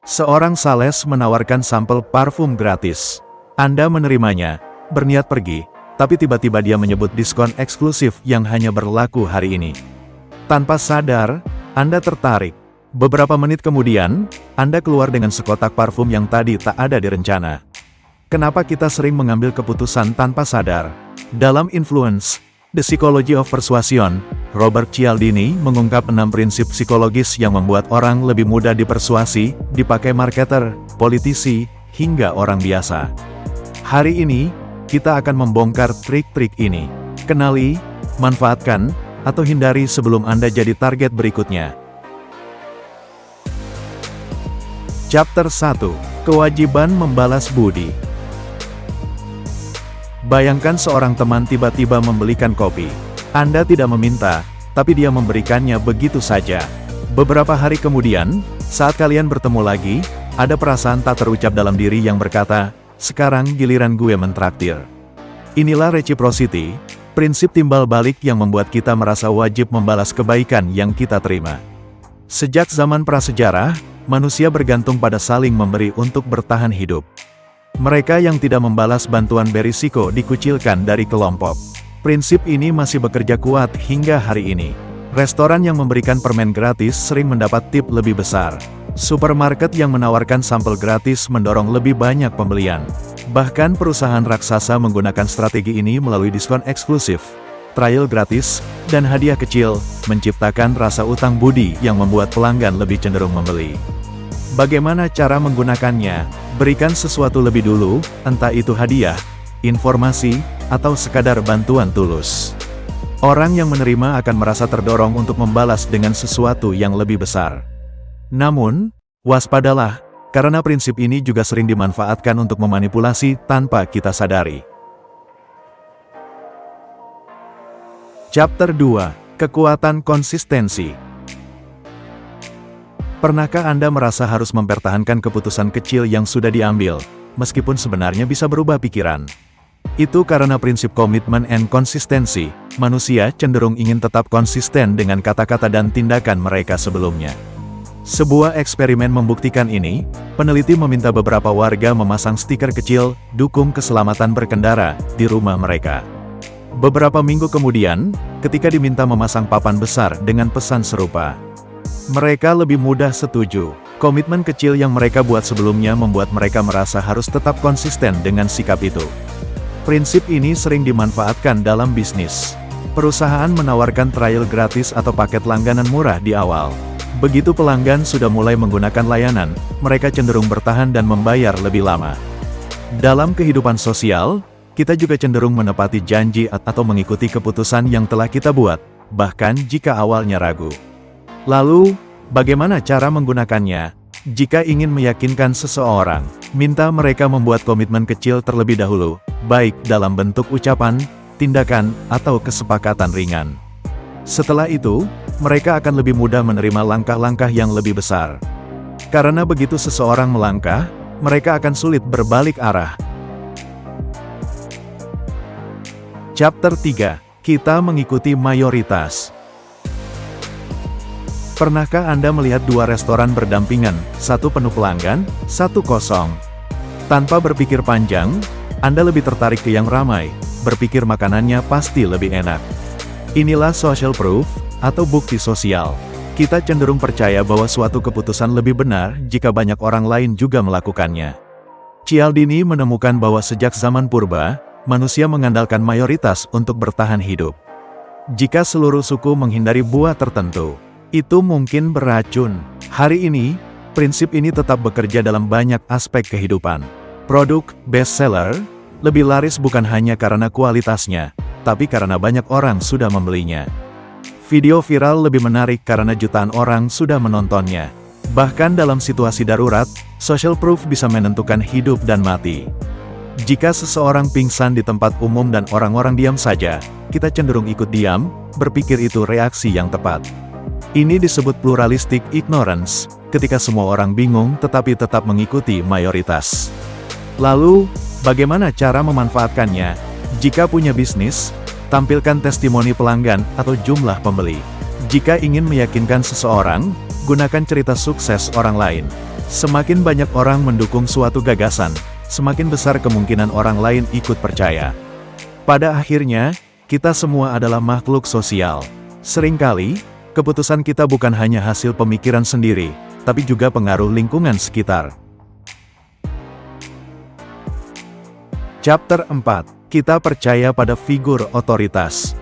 Seorang sales menawarkan sampel parfum gratis. Anda menerimanya, berniat pergi, tapi tiba-tiba dia menyebut diskon eksklusif yang hanya berlaku hari ini. Tanpa sadar, Anda tertarik. Beberapa menit kemudian, Anda keluar dengan sekotak parfum yang tadi tak ada di rencana. Kenapa kita sering mengambil keputusan tanpa sadar? Dalam Influence, The Psychology of Persuasion, Robert Cialdini mengungkap 6 prinsip psikologis yang membuat orang lebih mudah dipersuasi, dipakai marketer, politisi, hingga orang biasa. Hari ini, kita akan membongkar trik-trik ini. Kenali, manfaatkan, atau hindari sebelum Anda jadi target berikutnya. Chapter 1. Kewajiban membalas budi. Bayangkan seorang teman tiba-tiba membelikan kopi. Anda tidak meminta, tapi dia memberikannya begitu saja. Beberapa hari kemudian, saat kalian bertemu lagi, ada perasaan tak terucap dalam diri yang berkata, "Sekarang giliran gue mentraktir." Inilah reciprocity, prinsip timbal balik yang membuat kita merasa wajib membalas kebaikan yang kita terima. Sejak zaman prasejarah, manusia bergantung pada saling memberi untuk bertahan hidup. Mereka yang tidak membalas bantuan berisiko dikucilkan dari kelompok. Prinsip ini masih bekerja kuat hingga hari ini. Restoran yang memberikan permen gratis sering mendapat tip lebih besar. Supermarket yang menawarkan sampel gratis mendorong lebih banyak pembelian. Bahkan perusahaan raksasa menggunakan strategi ini melalui diskon eksklusif, trial gratis, dan hadiah kecil, menciptakan rasa utang budi yang membuat pelanggan lebih cenderung membeli. Bagaimana cara menggunakannya? Berikan sesuatu lebih dulu, entah itu hadiah, informasi, atau sekadar bantuan tulus. Orang yang menerima akan merasa terdorong untuk membalas dengan sesuatu yang lebih besar. Namun, waspadalah, karena prinsip ini juga sering dimanfaatkan untuk memanipulasi tanpa kita sadari. Chapter 2. Kekuatan konsistensi. Pernahkah Anda merasa harus mempertahankan keputusan kecil yang sudah diambil, meskipun sebenarnya bisa berubah pikiran? Itu karena prinsip komitmen and konsistensi, manusia cenderung ingin tetap konsisten dengan kata-kata dan tindakan mereka sebelumnya. Sebuah eksperimen membuktikan ini, peneliti meminta beberapa warga memasang stiker kecil, "Dukung keselamatan berkendara," di rumah mereka. Beberapa minggu kemudian, ketika diminta memasang papan besar dengan pesan serupa, mereka lebih mudah setuju. Komitmen kecil yang mereka buat sebelumnya membuat mereka merasa harus tetap konsisten dengan sikap itu. Prinsip ini sering dimanfaatkan dalam bisnis. Perusahaan menawarkan trial gratis atau paket langganan murah di awal. Begitu pelanggan sudah mulai menggunakan layanan, mereka cenderung bertahan dan membayar lebih lama. Dalam kehidupan sosial, kita juga cenderung menepati janji atau mengikuti keputusan yang telah kita buat, bahkan jika awalnya ragu. Lalu, bagaimana cara menggunakannya? Jika ingin meyakinkan seseorang, minta mereka membuat komitmen kecil terlebih dahulu, baik dalam bentuk ucapan, tindakan, atau kesepakatan ringan. Setelah itu, mereka akan lebih mudah menerima langkah-langkah yang lebih besar. Karena begitu seseorang melangkah, mereka akan sulit berbalik arah. Chapter 3. Kita mengikuti mayoritas. Pernahkah Anda melihat dua restoran berdampingan, satu penuh pelanggan, satu kosong? Tanpa berpikir panjang, Anda lebih tertarik ke yang ramai, berpikir makanannya pasti lebih enak. Inilah social proof, atau bukti sosial. Kita cenderung percaya bahwa suatu keputusan lebih benar jika banyak orang lain juga melakukannya. Cialdini menemukan bahwa sejak zaman purba, manusia mengandalkan mayoritas untuk bertahan hidup. Jika seluruh suku menghindari buah tertentu, itu mungkin beracun. Hari ini, prinsip ini tetap bekerja dalam banyak aspek kehidupan. Produk bestseller lebih laris bukan hanya karena kualitasnya, tapi karena banyak orang sudah membelinya. Video viral lebih menarik karena jutaan orang sudah menontonnya. Bahkan dalam situasi darurat, social proof bisa menentukan hidup dan mati. Jika seseorang pingsan di tempat umum dan orang-orang diam saja, kita cenderung ikut diam, berpikir itu reaksi yang tepat. Ini disebut pluralistic ignorance, ketika semua orang bingung tetapi tetap mengikuti mayoritas. Lalu, bagaimana cara memanfaatkannya? Jika punya bisnis, tampilkan testimoni pelanggan atau jumlah pembeli. Jika ingin meyakinkan seseorang, gunakan cerita sukses orang lain. Semakin banyak orang mendukung suatu gagasan, semakin besar kemungkinan orang lain ikut percaya. Pada akhirnya, kita semua adalah makhluk sosial. Seringkali, keputusan kita bukan hanya hasil pemikiran sendiri, tapi juga pengaruh lingkungan sekitar. Chapter 4. Kita percaya pada figur otoritas.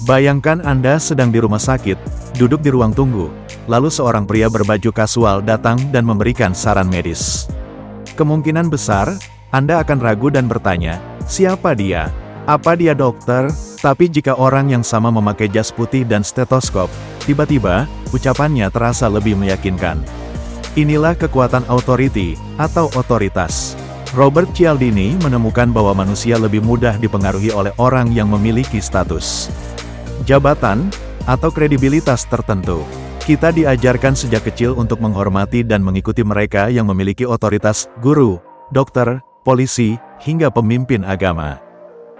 Bayangkan Anda sedang di rumah sakit, duduk di ruang tunggu, lalu seorang pria berbaju kasual datang dan memberikan saran medis. Kemungkinan besar, Anda akan ragu dan bertanya, siapa dia? Apa dia dokter? Tapi jika orang yang sama memakai jas putih dan stetoskop, tiba-tiba, ucapannya terasa lebih meyakinkan. Inilah kekuatan authority, atau otoritas. Robert Cialdini menemukan bahwa manusia lebih mudah dipengaruhi oleh orang yang memiliki status, jabatan, atau kredibilitas tertentu. Kita diajarkan sejak kecil untuk menghormati dan mengikuti mereka yang memiliki otoritas, guru, dokter, polisi, hingga pemimpin agama.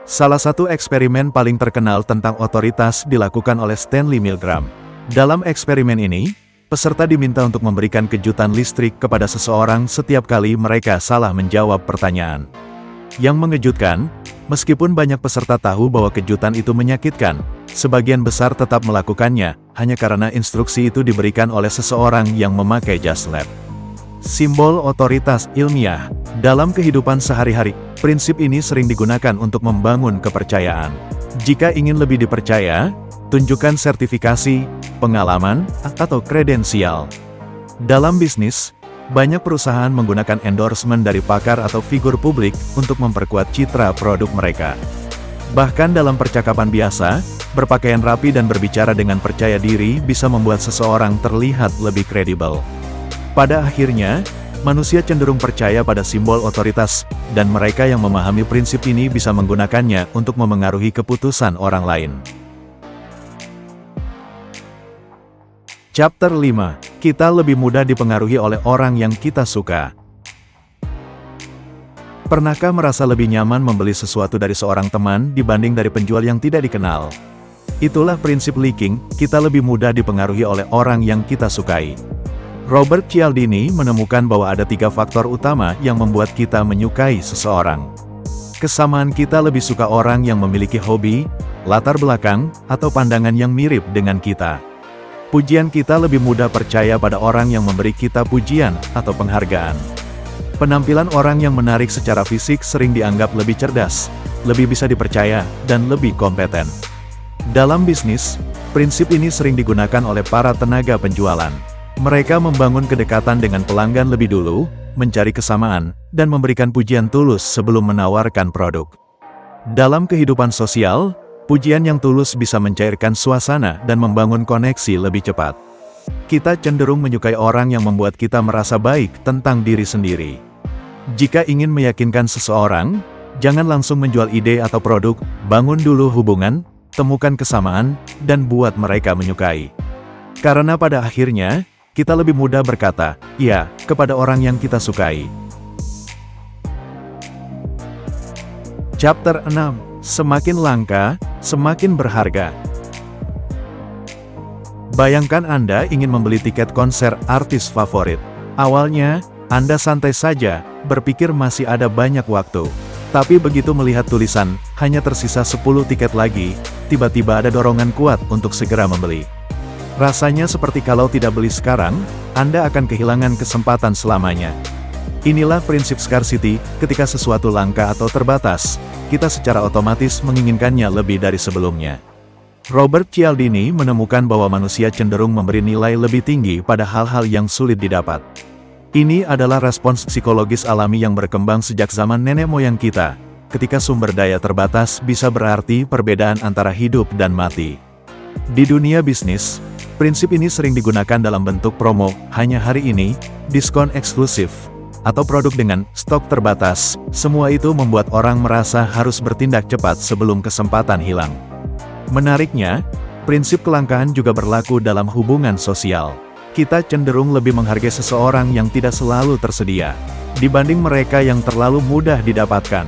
Salah satu eksperimen paling terkenal tentang otoritas dilakukan oleh Stanley Milgram. Dalam eksperimen ini, peserta diminta untuk memberikan kejutan listrik kepada seseorang setiap kali mereka salah menjawab pertanyaan. Yang mengejutkan, meskipun banyak peserta tahu bahwa kejutan itu menyakitkan, sebagian besar tetap melakukannya, hanya karena instruksi itu diberikan oleh seseorang yang memakai jas lab. Simbol otoritas ilmiah. Dalam kehidupan sehari-hari, prinsip ini sering digunakan untuk membangun kepercayaan. Jika ingin lebih dipercaya, tunjukkan sertifikasi, pengalaman, atau kredensial. Dalam bisnis, banyak perusahaan menggunakan endorsement dari pakar atau figur publik untuk memperkuat citra produk mereka. Bahkan dalam percakapan biasa, berpakaian rapi dan berbicara dengan percaya diri bisa membuat seseorang terlihat lebih kredibel. Pada akhirnya, manusia cenderung percaya pada simbol otoritas, dan mereka yang memahami prinsip ini bisa menggunakannya untuk memengaruhi keputusan orang lain. Chapter 5. Kita lebih mudah dipengaruhi oleh orang yang kita suka. Pernahkah merasa lebih nyaman membeli sesuatu dari seorang teman dibanding dari penjual yang tidak dikenal? Itulah prinsip leaking, kita lebih mudah dipengaruhi oleh orang yang kita sukai. Robert Cialdini menemukan bahwa ada 3 faktor utama yang membuat kita menyukai seseorang. Kesamaan kita lebih suka orang yang memiliki hobi, latar belakang, atau pandangan yang mirip dengan kita. Pujian kita lebih mudah percaya pada orang yang memberi kita pujian atau penghargaan. Penampilan orang yang menarik secara fisik sering dianggap lebih cerdas, lebih bisa dipercaya, dan lebih kompeten. Dalam bisnis, prinsip ini sering digunakan oleh para tenaga penjualan. Mereka membangun kedekatan dengan pelanggan lebih dulu, mencari kesamaan, dan memberikan pujian tulus sebelum menawarkan produk. Dalam kehidupan sosial, pujian yang tulus bisa mencairkan suasana dan membangun koneksi lebih cepat. Kita cenderung menyukai orang yang membuat kita merasa baik tentang diri sendiri. Jika ingin meyakinkan seseorang, jangan langsung menjual ide atau produk, bangun dulu hubungan, temukan kesamaan, dan buat mereka menyukai. Karena pada akhirnya, kita lebih mudah berkata, "Ya," kepada orang yang kita sukai. Chapter 6. Semakin langka, semakin berharga. Bayangkan Anda ingin membeli tiket konser artis favorit. Awalnya, Anda santai saja, berpikir masih ada banyak waktu. Tapi begitu melihat tulisan, hanya tersisa 10 tiket lagi, tiba-tiba ada dorongan kuat untuk segera membeli. Rasanya seperti kalau tidak beli sekarang, Anda akan kehilangan kesempatan selamanya. Inilah prinsip scarcity, ketika sesuatu langka atau terbatas, kita secara otomatis menginginkannya lebih dari sebelumnya. Robert Cialdini menemukan bahwa manusia cenderung memberi nilai lebih tinggi pada hal-hal yang sulit didapat. Ini adalah respons psikologis alami yang berkembang sejak zaman nenek moyang kita, ketika sumber daya terbatas bisa berarti perbedaan antara hidup dan mati. Di dunia bisnis, prinsip ini sering digunakan dalam bentuk promo, hanya hari ini, diskon eksklusif, atau produk dengan stok terbatas. Semua itu membuat orang merasa harus bertindak cepat sebelum kesempatan hilang. Menariknya, prinsip kelangkaan juga berlaku dalam hubungan sosial. Kita cenderung lebih menghargai seseorang yang tidak selalu tersedia, dibanding mereka yang terlalu mudah didapatkan.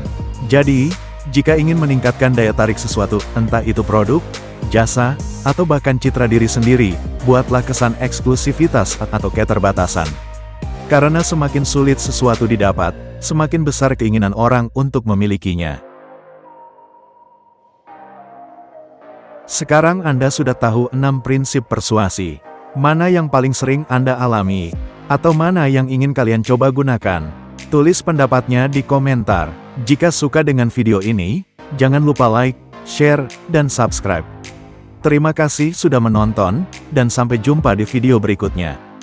Jadi, jika ingin meningkatkan daya tarik sesuatu, entah itu produk, jasa, atau bahkan citra diri sendiri, buatlah kesan eksklusivitas atau keterbatasan. Karena semakin sulit sesuatu didapat, semakin besar keinginan orang untuk memilikinya. Sekarang Anda sudah tahu 6 prinsip persuasi. Mana yang paling sering Anda alami? Atau mana yang ingin kalian coba gunakan? Tulis pendapatnya di komentar. Jika suka dengan video ini, jangan lupa like, share, dan subscribe. Terima kasih sudah menonton, dan sampai jumpa di video berikutnya.